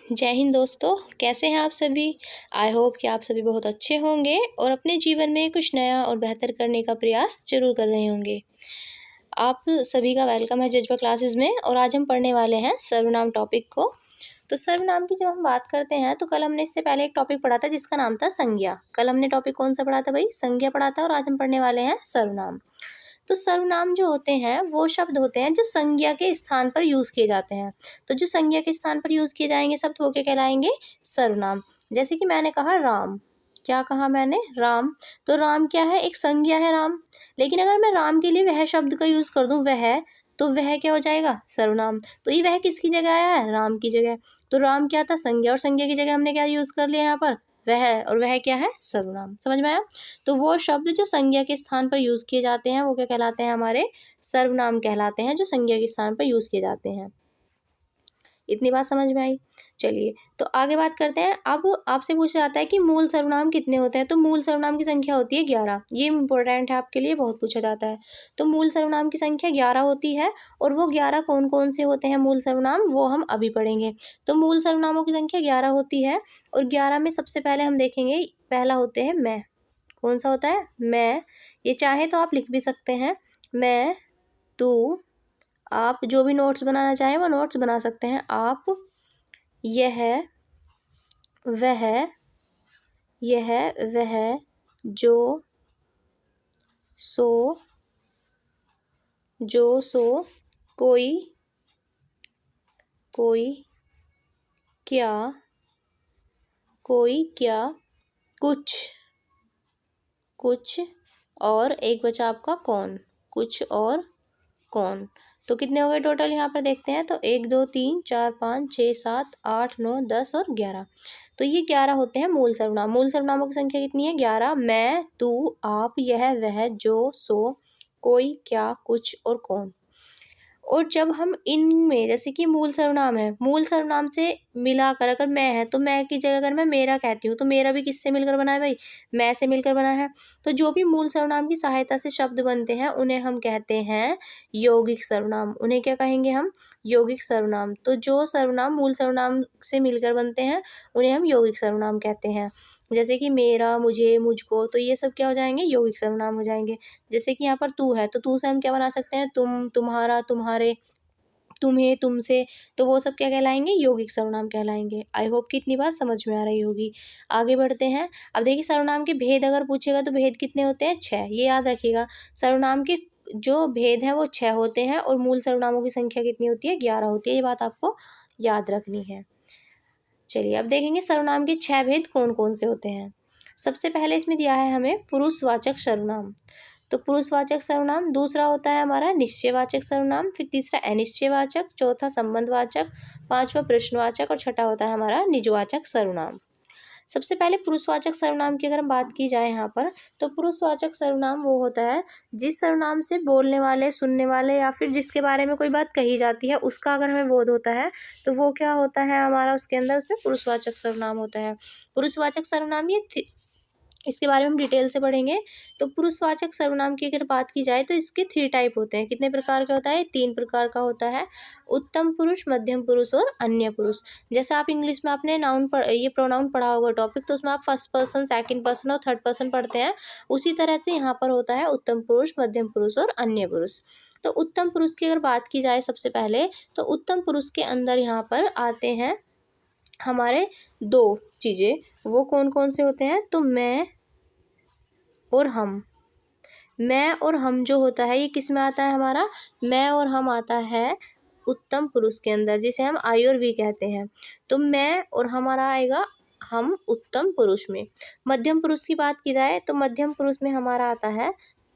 जय हिंद दोस्तों, कैसे हैं आप सभी। आई होप कि आप सभी बहुत अच्छे होंगे और अपने जीवन में कुछ नया और बेहतर करने का प्रयास ज़रूर कर रहे होंगे। आप सभी का वेलकम है जज्बा क्लासेस में। और आज हम पढ़ने वाले हैं सर्वनाम टॉपिक को। तो सर्वनाम की जब हम बात करते हैं तो कल हमने इससे पहले एक टॉपिक पढ़ा था जिसका नाम था संज्ञा। कल हमने टॉपिक कौन सा पढ़ा था भाई? संज्ञा पढ़ा था। और आज हम पढ़ने वाले हैं सर्वनाम। तो सर्वनाम जो होते हैं वो शब्द होते हैं जो संज्ञा के स्थान पर यूज़ किए जाते हैं। तो जो संज्ञा के स्थान पर यूज़ किए जाएंगे शब्द वो क्या कहलाएंगे? सर्वनाम। जैसे कि मैंने कहा राम। क्या कहा मैंने? राम। तो राम क्या है? एक संज्ञा है राम। लेकिन अगर मैं राम के लिए वह शब्द का यूज़ कर दूं वह, तो वह क्या हो जाएगा? सर्वनाम। तो ये वह किसकी जगह आया है? राम की जगह। तो राम क्या था? संज्ञा। और संज्ञा की जगह हमने क्या यूज़ कर लिया यहाँ पर? वह। और वह क्या है? सर्वनाम। समझ में आया? तो वो शब्द जो संज्ञा के स्थान पर यूज़ किए जाते हैं वो क्या कहलाते हैं? हमारे सर्वनाम कहलाते हैं, जो संज्ञा के स्थान पर यूज़ किए जाते हैं। इतनी बात समझ में आई? चलिए तो आगे बात करते हैं। अब आपसे पूछा जाता है कि मूल सर्वनाम कितने होते हैं। तो मूल सर्वनाम की संख्या होती है 11। ये इंपॉर्टेंट है आपके लिए, बहुत पूछा जाता है। तो मूल सर्वनाम की संख्या 11 होती है। और वो 11 कौन कौन से होते हैं मूल सर्वनाम, वो हम अभी पढ़ेंगे। तो मूल सर्वनामों की संख्या 11 होती है। और 11 में सबसे पहले हम देखेंगे, पहला होते हैं मैं। कौन सा होता है? मैं। ये चाहे तो आप लिख भी सकते हैं। मैं, तू, आप जो भी नोट्स बनाना चाहें वो नोट्स बना सकते हैं। आप, यह, वह, यह, वह, जो, सो, जो, सो, कोई, कोई, क्या, कोई, क्या, कुछ, कुछ, और एक बचा आपका कौन। कुछ और कौन। तो कितने हो गए टोटल? यहाँ पर देखते हैं तो 1 2 3 4 5 6 7 8 9 10 और 11। तो ये 11 होते हैं मूल सर्वनाम। मूल सर्वनामों की संख्या कितनी है? 11। मैं, तू, आप, यह, वह, जो, सो, कोई, क्या, कुछ और कौन। और जब हम इनमें, जैसे कि मूल सर्वनाम है, मूल सर्वनाम से मिलाकर अगर मैं है तो मैं की जगह अगर मैं मेरा कहती हूँ तो मेरा भी किससे मिलकर बना है भाई? मैं से मिलकर बना है। तो जो भी मूल सर्वनाम की सहायता से शब्द बनते हैं उन्हें हम कहते हैं यौगिक सर्वनाम। उन्हें क्या कहेंगे हम? यौगिक सर्वनाम। तो जो सर्वनाम मूल सर्वनाम से मिलकर बनते हैं उन्हें हम यौगिक सर्वनाम कहते हैं। जैसे कि मेरा, मुझे, मुझको, तो ये सब क्या हो जाएंगे? यौगिक सर्वनाम हो जाएंगे। जैसे कि यहाँ पर तू है तो तू से हम क्या बना सकते हैं? तुम, तुम्हारा, तुम्हारे, तुम्हें, तुमसे। तो वो सब क्या कहलाएंगे? यौगिक सर्वनाम कहलाएंगे। आई होप कि इतनी बात समझ में आ रही होगी। आगे बढ़ते हैं। अब देखिए सर्वनाम के भेद अगर पूछेगा तो भेद कितने होते हैं? 6। ये याद रखिएगा। सर्वनाम के जो भेद है वो 6 होते हैं। और मूल सर्वनामों की संख्या कितनी होती है? 11 होती है। ये बात आपको याद रखनी है। चलिए अब देखेंगे सर्वनाम के 6 भेद कौन कौन से होते हैं। सबसे पहले इसमें दिया है हमें पुरुषवाचक सर्वनाम। तो पुरुषवाचक सर्वनाम। दूसरा होता है हमारा निश्चयवाचक सर्वनाम। फिर तीसरा अनिश्चयवाचक। चौथा संबंधवाचक। पांचवा प्रश्नवाचक। और छठा होता है हमारा निजवाचक सर्वनाम। सबसे पहले पुरुषवाचक सर्वनाम की अगर हम बात की जाए यहाँ पर, तो पुरुषवाचक सर्वनाम वो होता है जिस सर्वनाम से बोलने वाले, सुनने वाले या फिर जिसके बारे में कोई बात कही जाती है उसका अगर हमें बोध होता है तो वो क्या होता है हमारा उसके अंदर, उसमें पुरुषवाचक सर्वनाम होता है। पुरुषवाचक सर्वनाम इसके बारे में हम डिटेल से पढ़ेंगे। तो पुरुषवाचक सर्वनाम की अगर बात की जाए तो इसके 3 टाइप होते हैं। कितने प्रकार का होता है? 3 प्रकार का होता है। उत्तम पुरुष, मध्यम पुरुष और अन्य पुरुष। जैसे आप इंग्लिश में आपने ये प्रोनाउन पढ़ा होगा टॉपिक, तो उसमें आप फर्स्ट पर्सन, सेकंड पर्सन और थर्ड पर्सन पढ़ते हैं। उसी तरह से यहाँ पर होता है उत्तम पुरुष, मध्यम पुरुष और अन्य पुरुष। तो उत्तम पुरुष की अगर बात की जाए सबसे पहले, तो उत्तम पुरुष के अंदर यहाँ पर आते हैं हमारे 2 चीज़ें। वो कौन कौन से होते हैं? तो मैं और हम। मैं और हम जो होता है ये किस में आता है हमारा? मैं और हम आता है उत्तम पुरुष के अंदर, जिसे हम आई और वी कहते हैं। तो मैं और हमारा आएगा हम उत्तम पुरुष में। मध्यम पुरुष की बात की जाए तो मध्यम पुरुष में हमारा आता है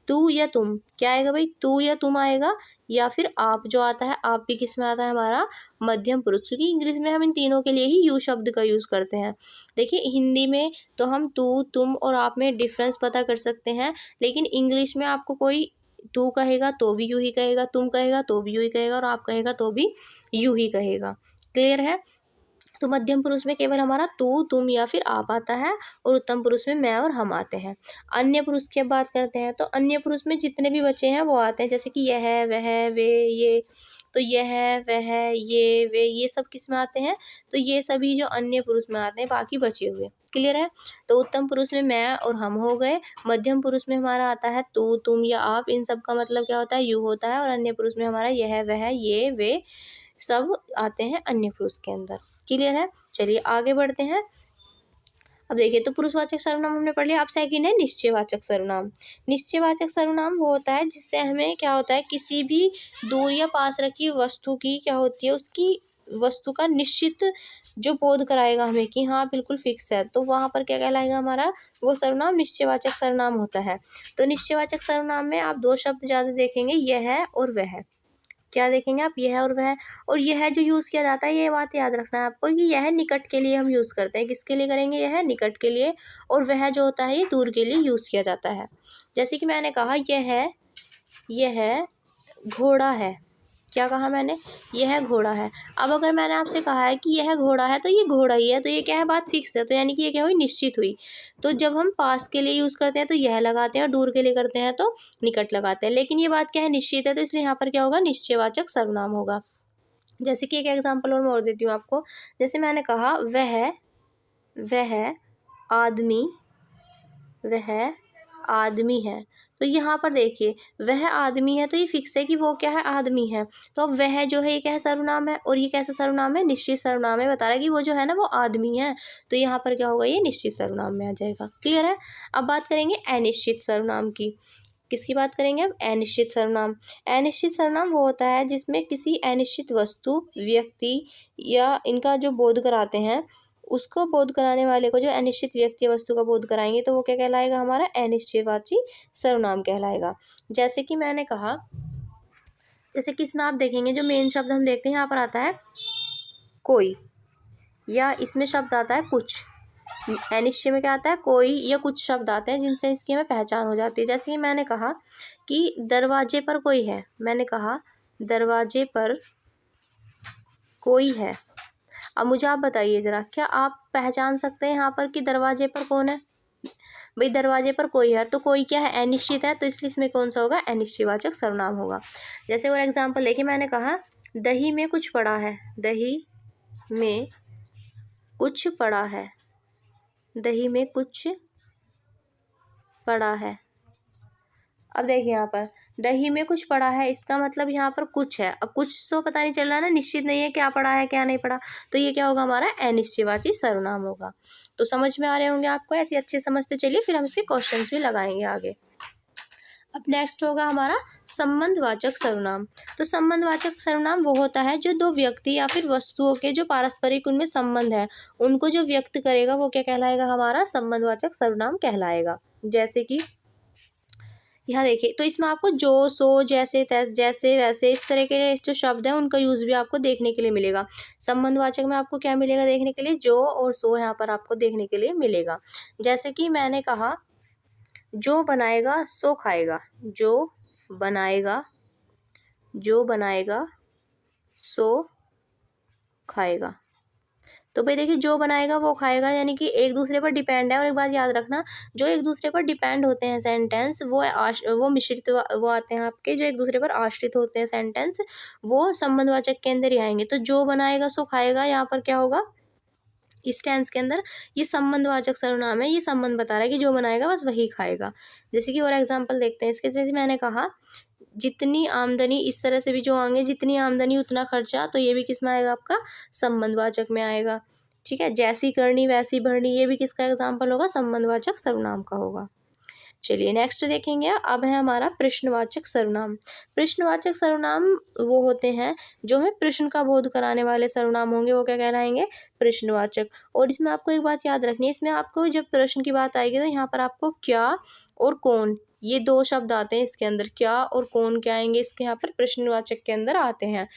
तू या तुम। क्या आएगा भाई? तू या तुम आएगा। या फिर आप जो आता है, आप भी किस में आता है हमारा? मध्यम पुरुष। क्योंकि इंग्लिश में हम इन तीनों के लिए ही यू शब्द का यूज़ करते हैं। देखिए हिंदी में तो हम तू, तुम और आप में डिफरेंस पता कर सकते हैं, लेकिन इंग्लिश में आपको कोई तू कहेगा तो भी यू ही कहेगा, तुम कहेगा तो भी यू ही कहेगा और आप कहेगा तो भी यू ही कहेगा। क्लियर है? तो मध्यम पुरुष में केवल हमारा तू, तुम या फिर आप आता है। और उत्तम पुरुष में मैं और हम आते हैं। अन्य पुरुष की अब बात करते हैं। तो अन्य पुरुष में जितने भी बचे हैं वो आते हैं, जैसे कि यह, वह, वे, ये। तो यह, वह, ये, वे, ये सब किस में आते हैं? तो ये सभी जो अन्य पुरुष में आते हैं, बाकी बचे हुए। क्लियर है? तो उत्तम पुरुष में मैं और हम हो गए, मध्यम पुरुष में हमारा आता है तू, तुम या आप, इन सब का मतलब क्या होता है? यू होता है। और अन्य पुरुष में हमारा यह, वह, ये, वे सब आते हैं अन्य पुरुष के अंदर। क्लियर है? चलिए आगे बढ़ते हैं। अब देखिए, तो पुरुषवाचक सर्वनाम हमने पढ़ लिया। अब सेकंड है निश्चयवाचक सर्वनाम। निश्चयवाचक सर्वनाम वो होता है जिससे हमें क्या होता है, किसी भी दूर या पास रखी वस्तु की क्या होती है, उसकी वस्तु का निश्चित जो बोध कराएगा हमें कि हाँ बिल्कुल फिक्स है, तो वहाँ पर क्या कहलाएगा हमारा? वो सर्वनाम निश्चयवाचक सर्वनाम होता है। तो निश्चयवाचक सर्वनाम में आप दो शब्द ज़्यादा देखेंगे, यह और वह। क्या देखेंगे आप? यह और वह। और यह जो यूज़ किया जाता है, ये बात याद रखना है आपको कि यह निकट के लिए हम यूज़ करते हैं। किसके लिए करेंगे? यह निकट के लिए। और वह जो होता है ये दूर के लिए यूज़ किया जाता है। जैसे कि मैंने कहा यह घोड़ा है। क्या कहा मैंने? यह घोड़ा है। अब अगर मैंने आपसे कहा है कि यह घोड़ा है, तो ये घोड़ा ही है, तो ये क्या है? बात फिक्स है। तो यानी कि ये क्या हुई? निश्चित हुई। तो जब हम पास के लिए यूज़ करते हैं तो यह लगाते हैं, और दूर के लिए करते हैं तो निकट लगाते हैं। लेकिन ये बात क्या है? निश्चित है, तो इसलिए यहाँ पर क्या होगा? निश्चयवाचक सर्वनाम होगा। जैसे कि एक एग्जाम्पल और मैं और देती हूँ आपको। जैसे मैंने कहा वह आदमी है। तो यहाँ पर देखिए, वह आदमी है, तो ये फिक्स है कि वो क्या है? आदमी है। तो अब वह जो है ये क्या है? सर्वनाम है। और ये कैसा सर्वनाम है? निश्चित सर्वनाम है। बता रहा है कि वो जो है ना वो आदमी है। तो यहाँ पर क्या होगा? ये निश्चित सर्वनाम में आ जाएगा। क्लियर है? अब बात करेंगे अनिश्चित सर्वनाम की। किसकी बात करेंगे अब? अनिश्चित सर्वनाम। अनिश्चित सर्वनाम वो होता है जिसमें किसी अनिश्चित वस्तु, व्यक्ति या इनका जो बोध कराते हैं, उसको बोध कराने वाले को जो अनिश्चित व्यक्ति या वस्तु का बोध कराएंगे, तो वो क्या कहलाएगा? हमारा अनिश्चयवाची सर्वनाम कहलाएगा। जैसे कि मैंने कहा, जैसे कि इसमें आप देखेंगे जो मेन शब्द हम देखते हैं, यहाँ पर आता है कोई, या इसमें शब्द आता है कुछ। अनिश्चय में क्या आता है? कोई या कुछ शब्द आते हैं जिनसे इसकी हमें पहचान हो जाती है। जैसे कि मैंने कहा कि दरवाजे पर कोई है। मैंने कहा दरवाजे पर कोई है। अब मुझे आप बताइए ज़रा, क्या आप पहचान सकते हैं यहाँ पर कि दरवाजे पर कौन है? भाई दरवाजे पर कोई है, तो कोई क्या है? अनिश्चित है, तो इसलिए इसमें कौन सा होगा? अनिश्चयवाचक सर्वनाम होगा। जैसे और एग्जाम्पल देखिए, मैंने कहा दही में कुछ पड़ा है। दही में कुछ पड़ा है। दही में कुछ पड़ा है। अब देखिए यहाँ पर दही में कुछ पड़ा है, इसका मतलब यहाँ पर कुछ है। अब कुछ तो पता नहीं चल रहा ना, निश्चित नहीं है क्या पड़ा है क्या नहीं पड़ा, तो ये क्या होगा? हमारा अनिश्चयवाची सर्वनाम होगा। तो समझ में आ रहे होंगे आपको? ऐसे अच्छे समझते चलिए, फिर हम इसके क्वेश्चंस भी लगाएंगे आगे। अब नेक्स्ट होगा हमारा संबंधवाचक सर्वनाम। तो संबंधवाचक सर्वनाम वो होता है जो दो व्यक्ति या फिर वस्तुओं के जो पारस्परिक उनमें संबंध है, उनको जो व्यक्त करेगा वो क्या कहलाएगा? हमारा संबंधवाचक सर्वनाम कहलाएगा। जैसे कि यहाँ देखिए, तो इसमें आपको जो, सो, जैसे, जैसे, वैसे, इस तरह के जो शब्द हैं उनका यूज़ भी आपको देखने के लिए मिलेगा। संबंधवाचक में आपको क्या मिलेगा देखने के लिए? जो और सो यहाँ पर आपको देखने के लिए मिलेगा। जैसे कि मैंने कहा जो बनाएगा सो खाएगा। जो बनाएगा सो खाएगा। तो भाई देखिए, जो बनाएगा वो खाएगा, यानी कि एक दूसरे पर डिपेंड है। और एक बात याद रखना, जो एक दूसरे पर डिपेंड होते हैं सेंटेंस, वो मिश्रित वो आते हैं आपके। जो एक दूसरे पर आश्रित होते हैं सेंटेंस, वो संबंधवाचक के अंदर ही आएंगे। तो जो बनाएगा सो खाएगा, यहाँ पर क्या होगा? इस टेंस के अंदर ये संबंधवाचक सर्वनाम है। ये संबंध बता रहा है कि जो बनाएगा बस वही खाएगा। जैसे कि और एग्जाम्पल देखते हैं इसके। जैसे मैंने कहा जितनी आमदनी, इस तरह से भी जो आएंगे, जितनी आमदनी उतना खर्चा, तो ये भी किस में आएगा? आपका संबंधवाचक में आएगा। ठीक है। जैसी करनी वैसी भरनी, ये भी किसका एग्जाम्पल होगा? संबंधवाचक सर्वनाम का होगा। चलिए नेक्स्ट देखेंगे। अब है हमारा प्रश्नवाचक सर्वनाम। प्रश्नवाचक सर्वनाम वो होते हैं जो हमें प्रश्न का बोध कराने वाले सर्वनाम होंगे, वो क्या कहलाएंगे? प्रश्नवाचक। और इसमें आपको एक बात याद रखनी है, इसमें आपको जब प्रश्न की बात आएगी तो यहाँ पर आपको क्या और कौन, ये दो शब्द आते हैं इसके अंदर। क्या और कौन क्या आएंगे इसके यहाँ पर? प्रश्नवाचक के अंदर आते हैं।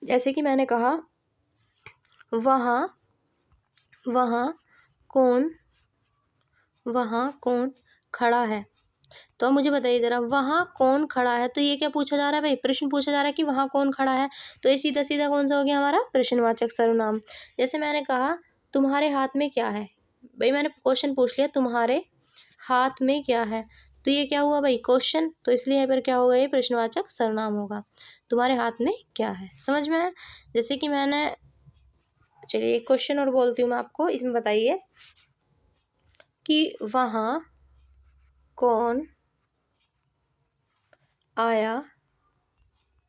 जैसे कि मैंने कहा वहाँ कौन खड़ा है। तो अब मुझे बताइए ज़रा, वहाँ कौन खड़ा है, तो ये क्या पूछा जा रहा है? भाई प्रश्न पूछा जा रहा है कि वहाँ कौन खड़ा है। तो ये सीधा सीधा कौन सा हो गया? हमारा प्रश्नवाचक सर्वनाम। जैसे मैंने कहा तुम्हारे हाथ में क्या है। भाई मैंने क्वेश्चन पूछ लिया तुम्हारे हाथ में क्या है, तो ये क्या हुआ भाई, क्वेश्चन, तो इसलिए यहाँ पर क्या होगा, ये प्रश्नवाचक सर्वनाम होगा। तुम्हारे हाथ में क्या है, समझ में आया। जैसे कि मैंने, चलिए एक क्वेश्चन और बोलती हूँ मैं आपको, इसमें बताइए कि वहाँ कौन आया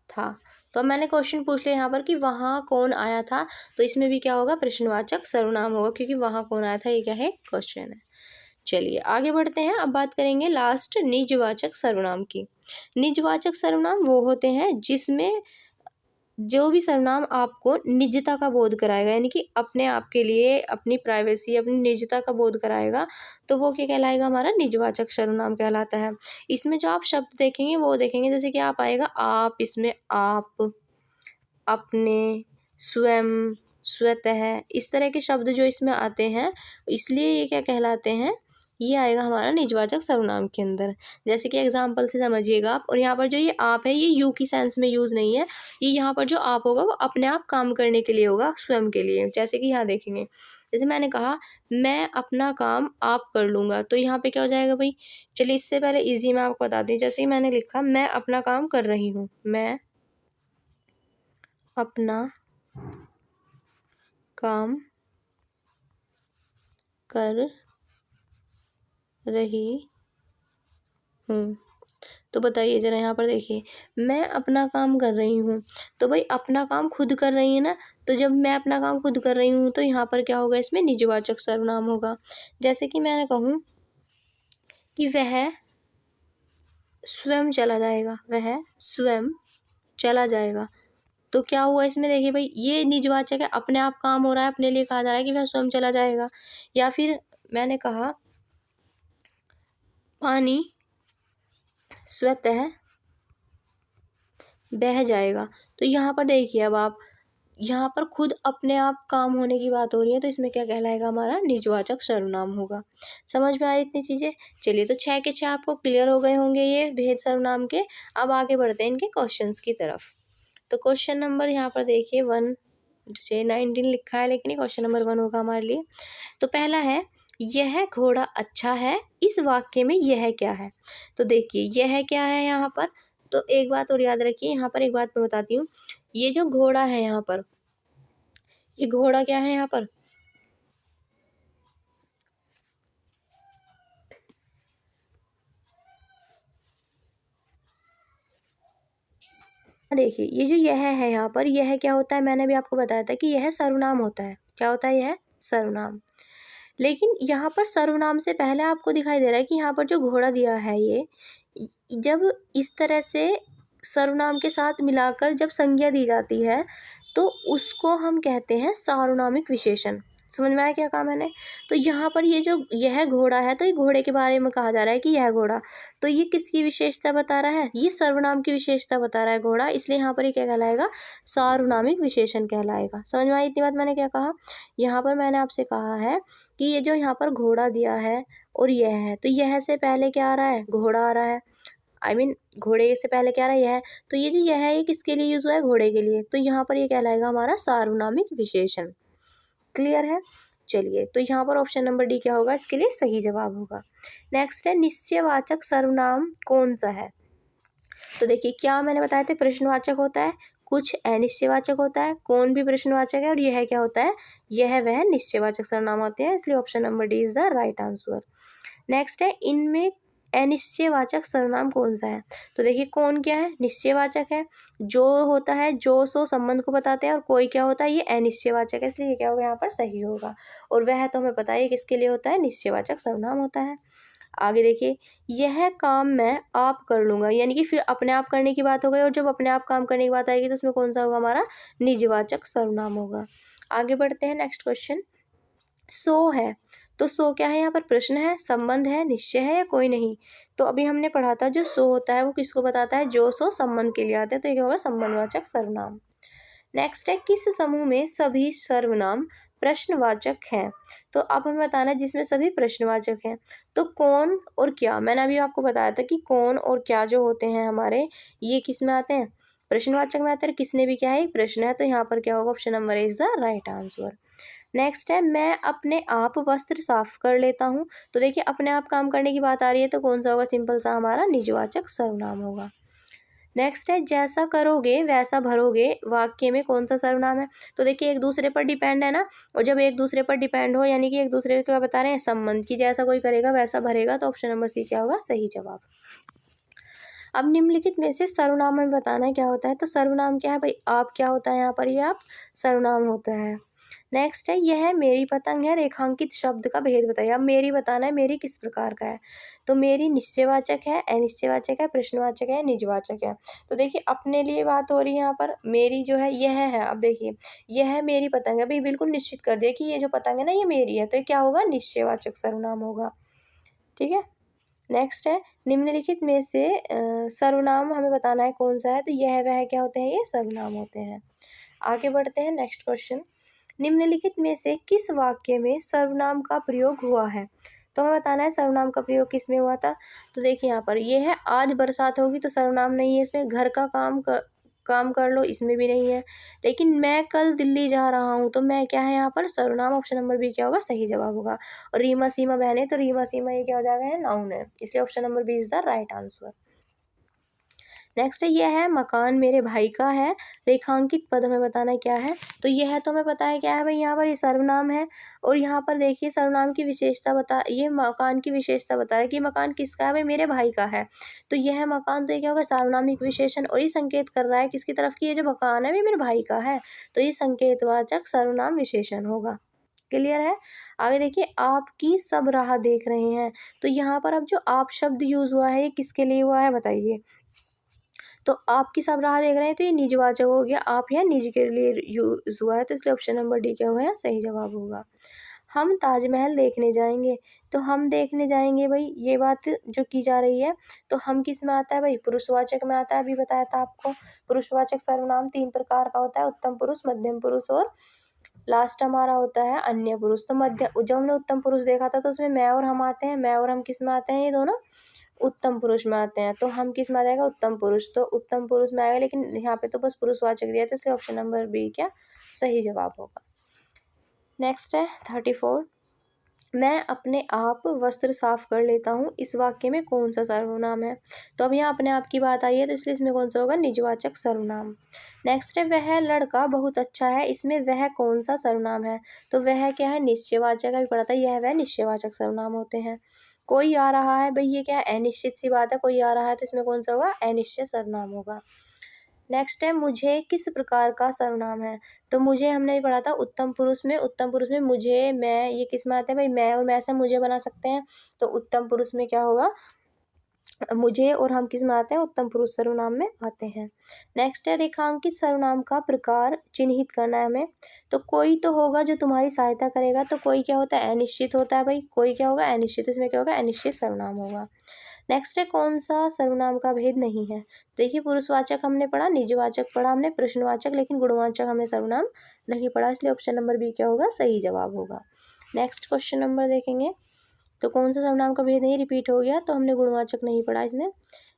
था। तो अब मैंने क्वेश्चन पूछ लिया यहाँ पर कि वहाँ कौन आया था, तो इसमें भी क्या होगा, प्रश्नवाचक सर्वनाम होगा, क्योंकि वहाँ कौन आया था ये क्या है, क्वेश्चन है। चलिए आगे बढ़ते हैं। अब बात करेंगे लास्ट निजवाचक सर्वनाम की। निजवाचक सर्वनाम वो होते हैं जिसमें जो भी सर्वनाम आपको निजता का बोध कराएगा, यानी कि अपने आप के लिए, अपनी प्राइवेसी, अपनी निजता का बोध कराएगा, तो वो क्या कहलाएगा, हमारा निजवाचक सर्वनाम कहलाता है। इसमें जो आप शब्द देखेंगे वो देखेंगे, जैसे कि आप आएगा आप, इसमें आप, अपने, स्वयं, स्वतः, इस तरह के शब्द जो इसमें आते हैं, इसलिए ये क्या कहलाते हैं, ये आएगा हमारा निजवाचक सर्वनाम के अंदर। जैसे कि एग्जाम्पल से समझिएगा आप, और यहाँ पर जो ये आप है, ये यू की सेंस में यूज़ नहीं है, ये यहाँ पर जो आप होगा वो अपने आप काम करने के लिए होगा, स्वयं के लिए। जैसे कि यहाँ देखेंगे, जैसे मैंने कहा मैं अपना काम आप कर लूँगा, तो यहाँ पे क्या हो जाएगा भाई। चलिए इससे पहले ईजी मैं आपको बताती हूँ। जैसे कि मैंने लिखा मैं अपना काम कर रही हूँ, मैं अपना काम कर रही हूँ, तो बताइए ज़रा, यहाँ पर देखिए मैं अपना काम कर रही हूँ, तो भाई अपना काम खुद कर रही है ना, तो जब मैं अपना काम खुद कर रही हूँ तो यहाँ पर क्या होगा, इसमें निजवाचक सर्वनाम होगा। जैसे कि मैंने कहूँ कि वह स्वयं चला जाएगा, वह स्वयं चला जाएगा, तो क्या हुआ इसमें, देखिए भाई ये निजवाचक है, अपने आप काम हो रहा है, अपने लिए कहा जा रहा है कि वह स्वयं चला जाएगा। या फिर मैंने कहा पानी स्वतः बह जाएगा, तो यहाँ पर देखिए अब आप, यहाँ पर खुद अपने आप काम होने की बात हो रही है, तो इसमें क्या कहलाएगा, हमारा निजवाचक सर्वनाम होगा। समझ में आ रही इतनी चीज़ें। चलिए तो 6 के 6 आपको क्लियर हो गए होंगे ये भेद सर्वनाम के। अब आगे बढ़ते हैं इनके क्वेश्चंस की तरफ। तो क्वेश्चन नंबर यहाँ पर देखिए 1 से 19 लिखा है, लेकिन ये क्वेश्चन नंबर 1 होगा हमारे लिए। तो पहला है, यह घोड़ा अच्छा है, इस वाक्य में यह क्या है। तो देखिए यह क्या है यहाँ पर, तो एक बात और याद रखिए, यहाँ पर एक बात मैं बताती हूँ, ये जो घोड़ा है यहाँ पर, ये घोड़ा क्या है यहाँ पर, देखिए ये जो यह है यहाँ पर, यह क्या होता है, मैंने भी आपको बताया था कि यह सर्वनाम होता है। क्या होता है, यह सर्वनाम। लेकिन यहाँ पर सर्वनाम से पहले आपको दिखाई दे रहा है कि यहाँ पर जो घोड़ा दिया है, ये जब इस तरह से सर्वनाम के साथ मिलाकर जब संज्ञा दी जाती है, तो उसको हम कहते हैं सार्वनामिक विशेषण। समझ में आया क्या कहा मैंने। तो यहाँ पर ये जो यह घोड़ा है, तो ये घोड़े के बारे में कहा जा रहा है कि यह घोड़ा, तो ये किसकी विशेषता बता रहा है, ये सर्वनाम की विशेषता बता रहा है घोड़ा, इसलिए यहाँ पर ये क्या कहलाएगा, सार्वनामिक विशेषण कहलाएगा। समझ में आई इतनी बात मैंने क्या कहा। यहाँ पर मैंने आपसे कहा है कि ये जो यहाँ पर घोड़ा दिया है और यह है, तो यह से पहले क्या आ रहा है, घोड़ा आ रहा है, घोड़े से पहले क्या आ रहा है, यह, तो ये जो यह है ये किसके लिए यूज हुआ है, घोड़े के लिए, तो यहाँ पर ये कहलाएगा हमारा सार्वनामिक विशेषण। क्लियर है। चलिए तो यहाँ पर ऑप्शन नंबर डी क्या होगा, इसके लिए सही जवाब होगा। नेक्स्ट है, निश्चयवाचक सर्वनाम कौन सा है। तो देखिए क्या मैंने बताया था, प्रश्नवाचक होता है, कुछ अनिश्चयवाचक होता है, कौन भी प्रश्नवाचक है, और यह क्या होता है, यह वह निश्चयवाचक सर्वनाम होते हैं, इसलिए option number D is the right answer. Next है, इनमें अनिश्चयवाचक सर्वनाम कौन सा है। तो देखिए कौन क्या है, निश्चयवाचक है, जो होता है जो सो संबंध को बताते हैं, और कोई क्या होता है, ये अनिश्चयवाचक है, इसलिए ये क्या होगा यहाँ पर सही होगा। और वह तो हमें पता है किसके लिए होता है, निश्चयवाचक सर्वनाम होता है। आगे देखिए, यह काम मैं आप कर लूँगा, यानी कि फिर अपने आप करने की बात हो गई, और जब अपने आप काम करने की बात आएगी तो उसमें कौन सा होगा, हमारा निजवाचक सर्वनाम होगा। आगे बढ़ते हैं, नेक्स्ट क्वेश्चन, सो है, तो सो क्या है, यहाँ पर प्रश्न है, संबंध है, निश्चय है, या कोई नहीं। तो अभी हमने पढ़ा था जो सो होता है वो किसको बताता है, जो सो संबंध के लिए आता है, तो ये होगा संबंधवाचक सर्वनाम। नेक्स्ट है, किस समूह में सभी सर्वनाम प्रश्नवाचक हैं। तो अब हमें बताना है जिसमें सभी प्रश्नवाचक हैं, तो कौन और क्या, मैंने अभी आपको बताया था कि कौन और क्या जो होते हैं हमारे, ये किस में आते हैं, प्रश्नवाचक में आता है किसने भी क्या है, एक प्रश्न है, तो यहाँ पर क्या होगा, option number is the right answer. Next है मैं अपने आप वस्त्र साफ कर लेता हूँ। तो देखिए अपने आप काम करने की बात आ रही है, तो कौन सा होगा, सिंपल सा हमारा निजवाचक सर्वनाम होगा। नेक्स्ट है जैसा करोगे वैसा भरोगे, वाक्य में कौन सा सर्वनाम है। तो देखिए एक दूसरे पर डिपेंड है ना, और जब एक दूसरे पर डिपेंड हो यानी कि एक दूसरे को बता रहे हैं संबंध की, जैसा कोई करेगा वैसा भरेगा, तो ऑप्शन नंबर सी क्या होगा, सही जवाब। अब निम्नलिखित में से सर्वनाम में बताना है क्या होता है। तो सर्वनाम क्या है भाई, आप क्या होता है यहाँ पर, ये आप सर्वनाम होता है। नेक्स्ट है यह मेरी पतंग है, रेखांकित शब्द का भेद बताइए। अब मेरी बताना है, मेरी किस प्रकार का है। तो मेरी निश्चयवाचक है, अनिश्चयवाचक है, प्रश्नवाचक है, निजवाचक है। तो देखिए अपने लिए बात हो रही है यहाँ पर, मेरी जो है यह है। अब देखिए यह मेरी पतंग है, भाई बिल्कुल निश्चित कर दिया कि ये जो पतंग है ना ये मेरी है, तो ये क्या होगा, निश्चयवाचक सर्वनाम होगा। ठीक है। नेक्स्ट है निम्नलिखित में से सर्वनाम हमें बताना है कौन सा है। तो यह वह क्या होते हैं, ये सर्वनाम होते हैं। आगे बढ़ते हैं, नेक्स्ट क्वेश्चन, निम्नलिखित में से किस वाक्य में सर्वनाम का प्रयोग हुआ है। तो हमें बताना है सर्वनाम का प्रयोग किस में हुआ था। तो देखिए यहाँ पर ये है आज बरसात होगी, तो सर्वनाम नहीं है इसमें। घर का काम कर लो, इसमें भी नहीं है। लेकिन मैं कल दिल्ली जा रहा हूँ, तो मैं क्या है यहाँ पर, सर्वनाम, ऑप्शन नंबर बी क्या होगा, सही जवाब होगा। और रीमा सीमा बहने, तो रीमा सीमा ये क्या हो जाएगा, है नाउन है, इसलिए option number B is the right answer. Next है यह है मकान मेरे भाई का है, रेखांकित पद हमें बताना है क्या है। तो यह है तो हमें पता है क्या है भाई, यहाँ पर ये सर्वनाम है। और यहाँ पर देखिए सर्वनाम की विशेषता बता, ये मकान की विशेषता बता रहा है कि मकान किसका है भाई, मेरे भाई का है। तो यह मकान, तो ये क्या होगा, सार्वनामिक विशेषण, और ये संकेत कर रहा है किसकी तरफ की, ये जो मकान है मेरे भाई का है, तो ये संकेतवाचक सर्वनाम विशेषण होगा। क्लियर है। आगे देखिए आपकी सब राह देख रहे हैं। तो यहाँ पर अब जो आप शब्द यूज हुआ है ये किसके लिए हुआ है बताइए। तो आपकी सब राह देख रहे हैं, तो ये निजवाचक हो गया, आप यहाँ निज के लिए यूज हुआ है, तो इसलिए ऑप्शन नंबर डी क्या होगा, सही जवाब होगा। हम ताजमहल देखने जाएंगे। तो हम देखने जाएंगे भाई, ये बात जो की जा रही है, तो हम किस में आता है भाई, पुरुषवाचक में आता है। अभी बताया था आपको, पुरुषवाचक सर्वनाम 3 प्रकार का होता है, उत्तम पुरुष, मध्यम पुरुष और लास्ट हमारा होता है अन्य पुरुष। तो मध्य, जब हमने उत्तम पुरुष देखा था तो उसमें मैं और हम आते हैं, मैं और हम किस में आते हैं, ये दोनों उत्तम पुरुष में आते हैं। तो हम किस में आ जाएगा, उत्तम पुरुष, तो उत्तम पुरुष में आएगा। लेकिन यहाँ पे तो बस पुरुषवाचक दिया था, इसलिए ऑप्शन नंबर बी क्या सही जवाब होगा। नेक्स्ट है 34, मैं अपने आप वस्त्र साफ कर लेता हूँ, इस वाक्य में कौन सा सर्वनाम है। तो अब यहाँ अपने आप की बात आई है, तो इसलिए इसमें कौन सा होगा, निजवाचक सर्वनाम। नेक्स्ट है वह लड़का बहुत अच्छा है, इसमें वह कौन सा सर्वनाम है। तो वह क्या है, निश्चयवाचक, अभी पढ़ा था, यह वह निश्चयवाचक सर्वनाम होते हैं। कोई आ रहा है भाई, ये क्या है, अनिश्चित सी बात है, कोई आ रहा है, तो इसमें कौन सा होगा, अनिश्चित सर्वनाम होगा। नेक्स्ट है मुझे किस प्रकार का सर्वनाम है। तो मुझे हमने भी पढ़ा था उत्तम पुरुष में, उत्तम पुरुष में मुझे, मैं, ये किस में आते हैं भाई, मैं और मैं से मुझे बना सकते हैं। तो उत्तम पुरुष में क्या होगा, मुझे और हम किस में आते हैं, उत्तम पुरुष सर्वनाम में आते हैं। नेक्स्ट है रेखांकित सर्वनाम का प्रकार चिन्हित करना है हमें। तो कोई तो होगा जो तुम्हारी सहायता करेगा, तो कोई क्या होता है, अनिश्चित होता है भाई, कोई क्या होगा, अनिश्चित, इसमें क्या होगा, अनिश्चित सर्वनाम होगा। नेक्स्ट है कौन सा सर्वनाम का भेद नहीं है। देखिए पुरुषवाचक हमने पढ़ा, निजवाचक पढ़ा हमने, प्रश्नवाचक, लेकिन गुणवाचक हमने सर्वनाम नहीं पढ़ा, इसलिए ऑप्शन नंबर बी क्या होगा, सही जवाब होगा। नेक्स्ट क्वेश्चन नंबर देखेंगे, तो कौन सा सर्वनाम का भेद नहीं रिपीट हो गया, तो हमने गुणवाचक नहीं पढ़ा इसमें।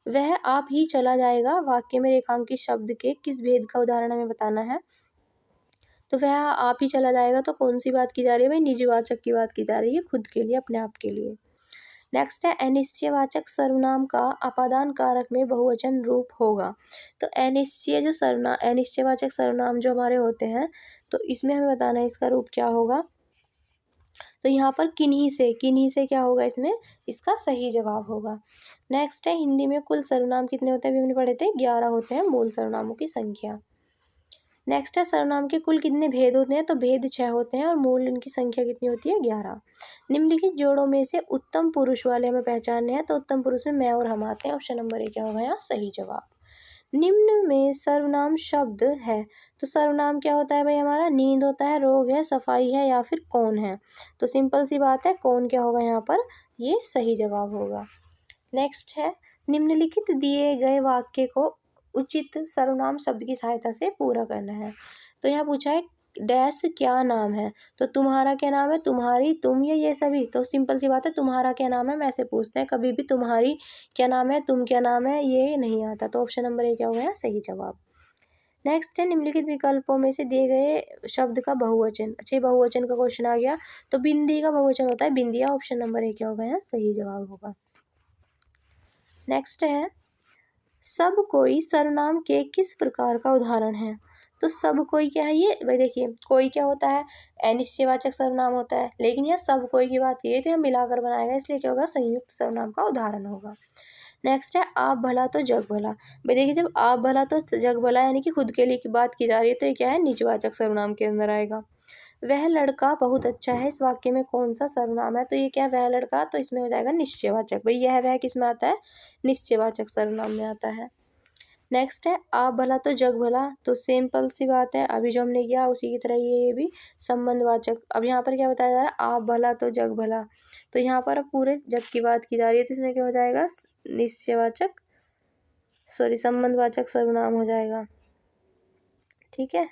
वह आप ही चला जाएगा, वाक्य में रेखांकित शब्द के किस भेद का उदाहरण हमें बताना है। तो वह आप ही चला जाएगा, तो कौन सी बात की जा रही है भाई, निजवाचक की बात की जा रही है, खुद के लिए, अपने आप के लिए। नेक्स्ट है अनिश्चयवाचक सर्वनाम का अपादान कारक में बहुवचन रूप होगा। तो अनिश्चय जो सर्वनाम, अनिश्चयवाचक सर्वनाम जो हमारे होते हैं, तो इसमें हमें बताना है इसका रूप क्या होगा। तो यहाँ पर किन्हीं से क्या होगा, इसमें इसका सही जवाब होगा। नेक्स्ट है हिंदी में कुल सर्वनाम कितने होते हैं, अभी हमने पढ़े थे 11 होते हैं मूल सर्वनामों की संख्या। नेक्स्ट है सर्वनाम के कुल कितने भेद होते हैं। तो भेद 6 होते हैं और मूल इनकी संख्या कितनी होती है, 11। निम्नलिखित जोड़ों में से उत्तम पुरुष वाले हमें पहचानने हैं। तो उत्तम पुरुष में मैं और हम आते हैं, ऑप्शन नंबर ए क्या होगा यहाँ सही जवाब। निम्न में सर्वनाम शब्द है। तो सर्वनाम क्या होता है भाई हमारा, नींद होता है, रोग है, सफाई है, या फिर कौन है। तो सिंपल सी बात है, कौन क्या होगा यहाँ पर, ये सही जवाब होगा। नेक्स्ट है निम्नलिखित दिए गए वाक्य को उचित सर्वनाम शब्द की सहायता से पूरा करना है। तो यहाँ पूछा है डैश क्या नाम है। तो तुम्हारा क्या नाम है, तुम्हारी, तुम, या ये सभी। तो सिंपल सी बात है, तुम्हारा क्या नाम है, मैं से पूछते हैं, कभी भी तुम्हारी क्या नाम है, तुम क्या नाम है, ये नहीं आता। तो ऑप्शन नंबर ए क्या होगा यहाँ सही जवाब। नेक्स्ट है निम्नलिखित विकल्पों में से दिए गए शब्द का बहुवचन। अच्छा, बहुवचन का क्वेश्चन आ गया। तो बिंदी का बहुवचन होता है बिंदिया। ऑप्शन नंबर ए क्या होगा यहाँ सही जवाब होगा। नेक्स्ट है सब कोई सर्वनाम के किस प्रकार का उदाहरण है। तो सब कोई क्या है, ये भाई देखिए कोई क्या होता है, अनिश्चयवाचक सर्वनाम होता है, लेकिन यह सब कोई की बात की है तो यह मिलाकर बनाएगा, इसलिए क्या होगा संयुक्त सर्वनाम का उदाहरण होगा। नेक्स्ट है आप भला तो जग भला। भाई देखिए जब आप भला तो जग भला यानी कि खुद के लिए की बात की जा रही है तो ये क्या है निजवाचक सर्वनाम के अंदर आएगा। वह लड़का बहुत अच्छा है, इस वाक्य में कौन सा सर्वनाम है, तो ये क्या है वह लड़का, तो इसमें हो जाएगा निश्चयवाचक। भाई यह वह किस में आता है, निश्चयवाचक सर्वनाम में आता है। नेक्स्ट है आप भला तो जग भला, तो सिंपल सी बात है, अभी जो हमने किया उसी की तरह ये भी संबंधवाचक। अब यहाँ पर क्या बताया जा रहा है, आप भला तो जग भला, तो यहाँ पर पूरे जग की बात की जा रही है, तो इसमें क्या हो जाएगा निश्चयवाचक संबंधवाचक सर्वनाम हो जाएगा। ठीक है,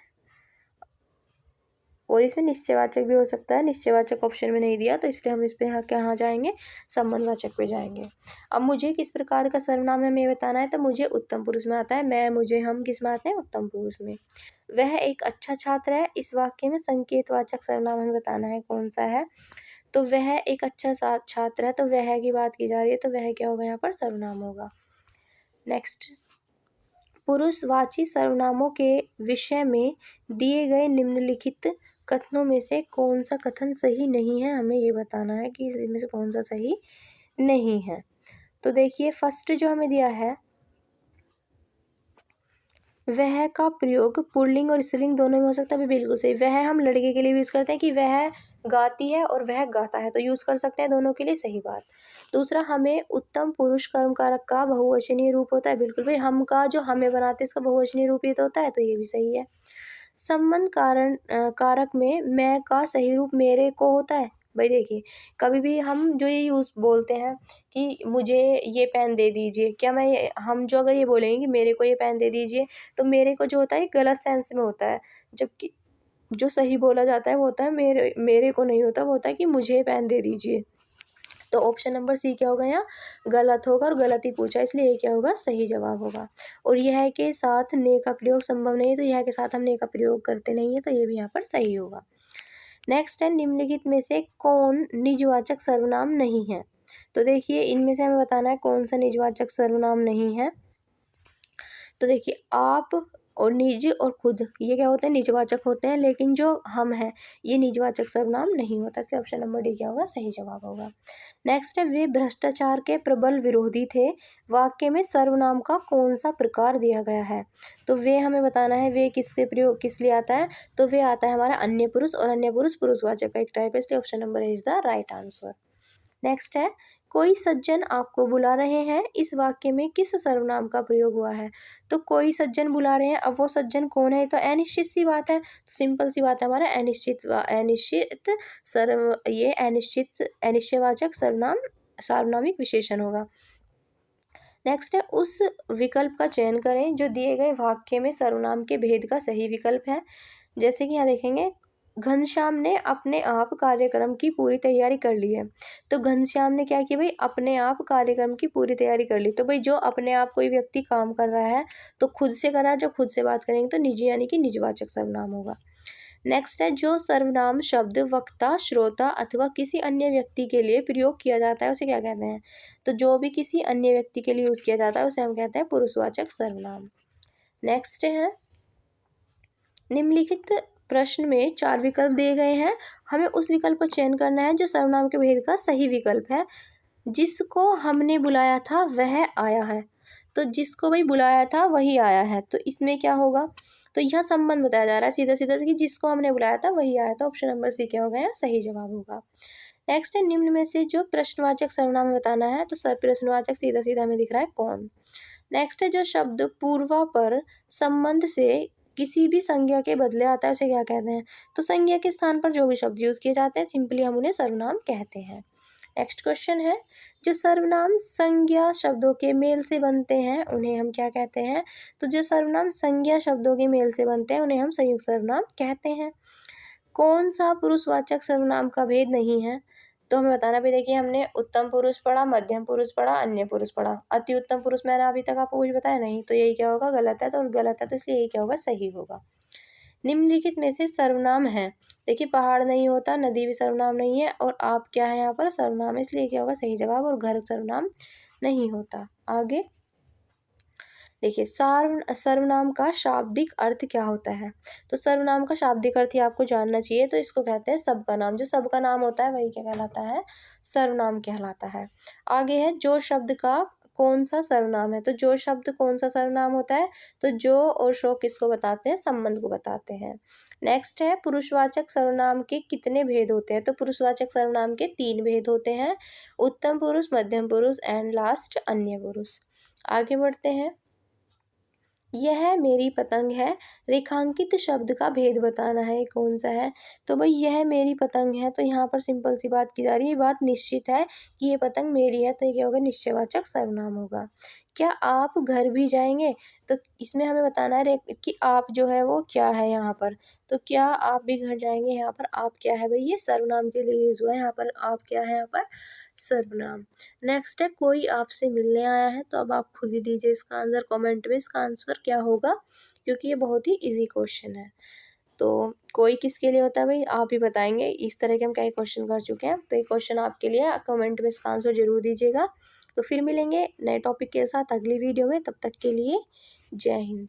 और इसमें निश्चयवाचक भी हो सकता है, निश्चयवाचक ऑप्शन में नहीं दिया तो इसलिए हम इस पे यहाँ कहाँ जाएंगे, संबंधवाचक पे जाएंगे। अब मुझे किस प्रकार का सर्वनाम है हमें बताना है, तो मुझे उत्तम पुरुष में आता है। मैं मुझे हम किस में आते हैं, उत्तम पुरुष में। वह एक अच्छा छात्र है, इस वाक्य में संकेतवाचक सर्वनाम हमें बताना है कौन सा है, तो वह एक अच्छा छात्र है, तो वह की बात की जा रही है तो वह क्या होगा यहाँ पर सर्वनाम होगा। नेक्स्ट, पुरुषवाची सर्वनामों के विषय में दिए गए निम्नलिखित कथनों में से कौन सा कथन सही नहीं है, हमें ये बताना है कि इसमें से कौन सा सही नहीं है। तो देखिए फर्स्ट जो हमें दिया है, वह का प्रयोग पुल्लिंग और स्त्रीलिंग दोनों में हो सकता है, बिल्कुल सही। वह हम लड़के के लिए यूज़ करते हैं कि वह गाती है और वह गाता है, तो यूज़ कर सकते हैं दोनों के लिए, सही बात। दूसरा, हमें उत्तम पुरुष कर्म कारक का बहुवचनीय रूप होता है, बिल्कुल भाई, हम का जो हमें बनाते हैं इसका बहुवचनीय रूप ये तो होता है, तो ये भी सही है। संबंध कारक में मैं का सही रूप मेरे को होता है। भाई देखिए कभी भी हम जो ये यूज़ बोलते हैं कि मुझे ये पेन दे दीजिए, क्या मैं हम जो अगर ये बोलेंगे कि मेरे को ये पेन दे दीजिए, तो मेरे को जो होता है गलत सेंस में होता है, जबकि जो सही बोला जाता है वो होता है मेरे को नहीं होता, वो होता है कि मुझे पेन दे दीजिए। तो ऑप्शन नंबर सी क्या होगा यहाँ गलत होगा, और गलत ही पूछा इसलिए ये क्या होगा सही जवाब होगा। और यह के साथ ने का प्रयोग संभव नहीं है, तो यह के साथ हम ने का प्रयोग करते नहीं है, तो ये भी यहाँ पर सही होगा। नेक्स्ट है निम्नलिखित में से कौन निजवाचक सर्वनाम नहीं है। तो देखिए इनमें से हमें बताना है कौन सा निजवाचक सर्वनाम नहीं है। तो देखिए आप और निज और खुद ये क्या होते हैं निजवाचक होते हैं, लेकिन जो हम हैं ये निजवाचक सर्वनाम नहीं होता, इसलिए ऑप्शन नंबर डी क्या होगा सही जवाब होगा। नेक्स्ट है वे भ्रष्टाचार के प्रबल विरोधी थे, वाक्य में सर्वनाम का कौन सा प्रकार दिया गया है। तो वे हमें बताना है वे किसके प्रयोग किस लिए आता है, तो वे आता है हमारा अन्य पुरुष, और अन्य पुरुष पुरुषवाचक का एक टाइप है, इसलिए option number is the right answer. Next है कोई सज्जन आपको बुला रहे हैं, इस वाक्य में किस सर्वनाम का प्रयोग हुआ है। तो कोई सज्जन बुला रहे हैं, अब वो सज्जन कौन है, तो अनिश्चित सी बात है, तो सिंपल सी बात है हमारा अनिश्चित ये अनिश्चयवाचक सर्वनाम सार्वनामिक विशेषण होगा। नेक्स्ट है उस विकल्प का चयन करें जो दिए गए वाक्य में सर्वनाम के भेद का सही विकल्प है। जैसे कि यहाँ देखेंगे घनश्याम ने अपने आप कार्यक्रम की पूरी तैयारी कर ली है, तो घनश्याम ने क्या किया भाई अपने आप कार्यक्रम की पूरी तैयारी कर ली, तो भाई जो अपने आप कोई व्यक्ति काम कर रहा है तो खुद से कर रहा है, जब खुद से बात करेंगे तो निजी यानी कि निजवाचक सर्वनाम होगा। नेक्स्ट है जो सर्वनाम शब्द वक्ता श्रोता अथवा किसी अन्य व्यक्ति के लिए प्रयोग किया जाता है उसे क्या कहते हैं, तो जो भी किसी अन्य व्यक्ति के लिए यूज किया जाता है उसे हम कहते हैं पुरुषवाचक सर्वनाम। नेक्स्ट है निम्नलिखित प्रश्न में 4 विकल्प दिए गए हैं, हमें उस विकल्प का चयन करना है जो सर्वनाम के भेद का सही विकल्प है। जिसको हमने बुलाया था वह आया है, तो जिसको भाई बुलाया था वही आया है, तो इसमें क्या होगा, तो यह संबंध बताया जा रहा है सीधा सीधा कि जिसको हमने बुलाया था वही आया, तो ऑप्शन नंबर सी क्या होगा यहाँ सही जवाब होगा। नेक्स्ट है निम्न में से जो प्रश्नवाचक सर्वनाम बताना है, तो प्रश्नवाचक सीधा सीधा हमें दिख रहा है कौन। नेक्स्ट है जो शब्द पूर्वा पर संबंध से किसी भी संज्ञा के बदले आता है उसे क्या कहते हैं, तो संज्ञा के स्थान पर जो भी शब्द यूज किए जाते हैं सिंपली हम उन्हें सर्वनाम कहते हैं। नेक्स्ट क्वेश्चन है जो सर्वनाम संज्ञा शब्दों के मेल से बनते हैं उन्हें हम क्या कहते हैं, तो जो सर्वनाम संज्ञा शब्दों के मेल से बनते हैं उन्हें हम संयुक्त सर्वनाम कहते हैं। कौन सा पुरुषवाचक सर्वनाम का भेद नहीं है, तो हमें बताना भी, देखिए हमने उत्तम पुरुष पढ़ा, मध्यम पुरुष पढ़ा, अन्य पुरुष पढ़ा, अति उत्तम पुरुष मैंने अभी तक आपको कुछ बताया नहीं, तो यही क्या होगा, गलत है। तो गलत है तो इसलिए यही क्या होगा, सही होगा। निम्नलिखित में से सर्वनाम है, देखिए पहाड़ नहीं होता, नदी भी सर्वनाम नहीं है, और आप क्या है यहाँ पर, सर्वनाम है, इसलिए क्या होगा, सही जवाब। और घर सर्वनाम नहीं होता। आगे देखिए सर्वनाम का शाब्दिक अर्थ क्या होता है। तो सर्वनाम का शाब्दिक अर्थ ही आपको जानना चाहिए। तो इसको कहते हैं सबका नाम। जो सबका नाम होता है वही क्या कहलाता है, सर्वनाम कहलाता है। आगे है जो शब्द का कौन सा सर्वनाम है। तो जो शब्द कौन सा सर्वनाम होता है, तो जो और शो किसको बताते हैं, संबंध को बताते हैं। नेक्स्ट है पुरुषवाचक सर्वनाम के कितने भेद होते हैं। तो पुरुषवाचक सर्वनाम के 3 भेद होते हैं, उत्तम पुरुष, मध्यम पुरुष एंड लास्ट अन्य पुरुष। आगे बढ़ते हैं। यह मेरी पतंग है, रेखांकित शब्द का भेद बताना है, कौन सा है। तो भाई यह मेरी पतंग है, तो यहाँ पर सिंपल सी बात की जा रही है, बात निश्चित है कि ये पतंग मेरी है, तो ये क्या होगा, निश्चयवाचक सर्वनाम होगा। क्या आप घर भी जाएंगे, तो इसमें हमें बताना है कि आप जो है वो क्या है यहाँ पर। तो क्या आप भी घर जाएंगे, यहाँ पर आप क्या है भाई, ये सर्वनाम के लिए यूज हुआ है, यहाँ पर आप क्या है, यहाँ पर सर्वनाम। नेक्स्ट है कोई आपसे मिलने आया है, तो अब आप खुद ही दीजिए इसका आंसर कमेंट में, इसका आंसर क्या होगा, क्योंकि ये बहुत ही इजी क्वेश्चन है। तो कोई किसके लिए होता है भाई, आप ही बताएंगे। इस तरह के हम कई क्वेश्चन कर चुके हैं, तो ये क्वेश्चन आपके लिए, कमेंट में इसका आंसर जरूर दीजिएगा। तो फिर मिलेंगे नए टॉपिक के साथ अगली वीडियो में, तब तक के लिए जय हिंद।